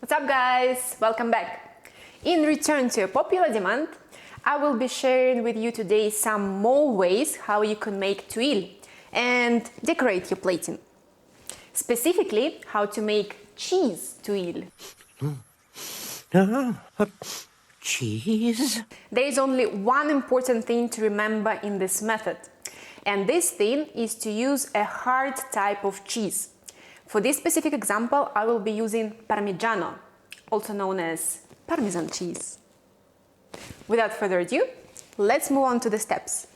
What's up guys? Welcome back! In return to a popular demand, I will be sharing with you today some more ways how you can make tuile and decorate your plating. Specifically, how to make cheese tuile. Cheese? There is only one important thing to remember in this method, and this thing is to use a hard type of cheese. For this specific example, I will be using Parmigiano, also known as Parmesan cheese. Without further ado, let's move on to the steps.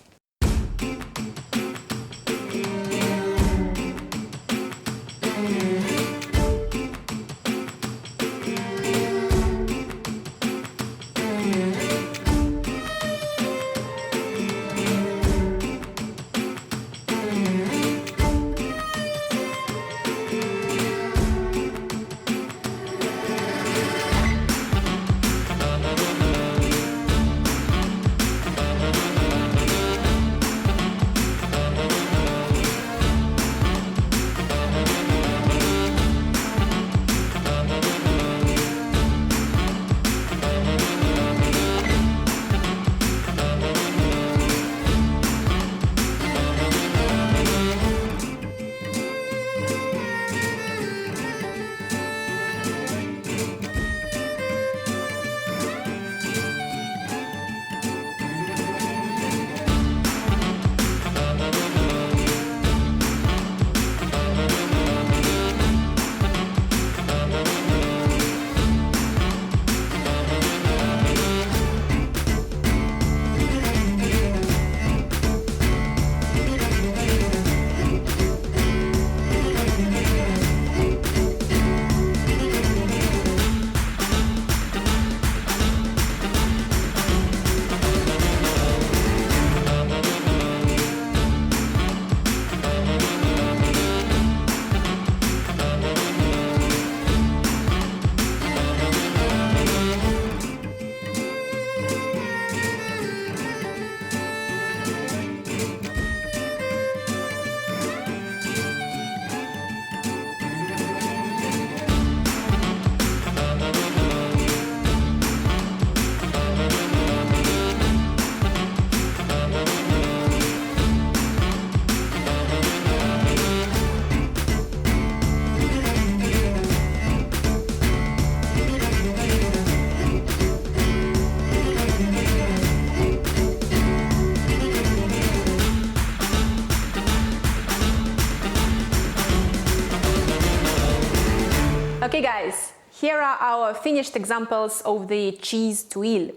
Okay guys, here are our finished examples of the cheese tuile.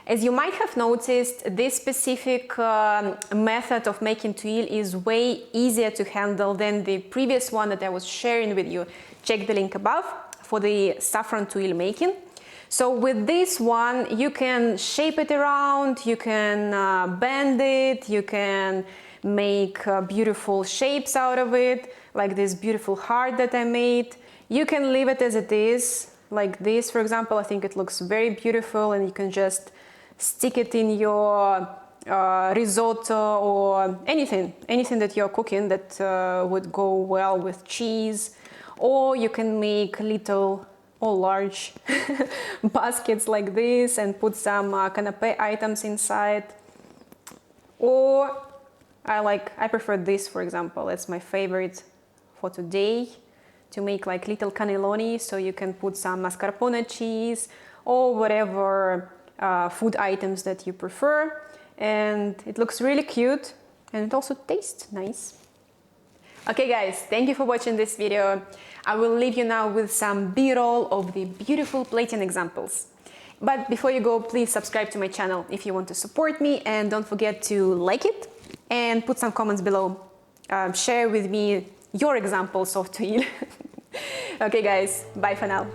As you might have noticed, this specific method of making tuile is way easier to handle than the previous one that I was sharing with you. Check the link above for the saffron tuile making. So with this one, you can shape it around, you can bend it, you can make beautiful shapes out of it, like this beautiful heart that I made. You can leave it as it is, like this, for example. I think it looks very beautiful, and you can just stick it in your risotto or anything that you're cooking that would go well with cheese. Or you can make little or large baskets like this and put some canapé items inside. Or I prefer this, for example. It's my favorite for today, to make like little cannelloni, so you can put some mascarpone cheese or whatever food items that you prefer, and it looks really cute and it also tastes nice. Okay guys, thank you for watching this video. I will leave you now with some b-roll of the beautiful plating examples. But before you go, please subscribe to my channel if you want to support me, and don't forget to like it and put some comments below. Share with me your examples of tuile. Okay guys, bye for now.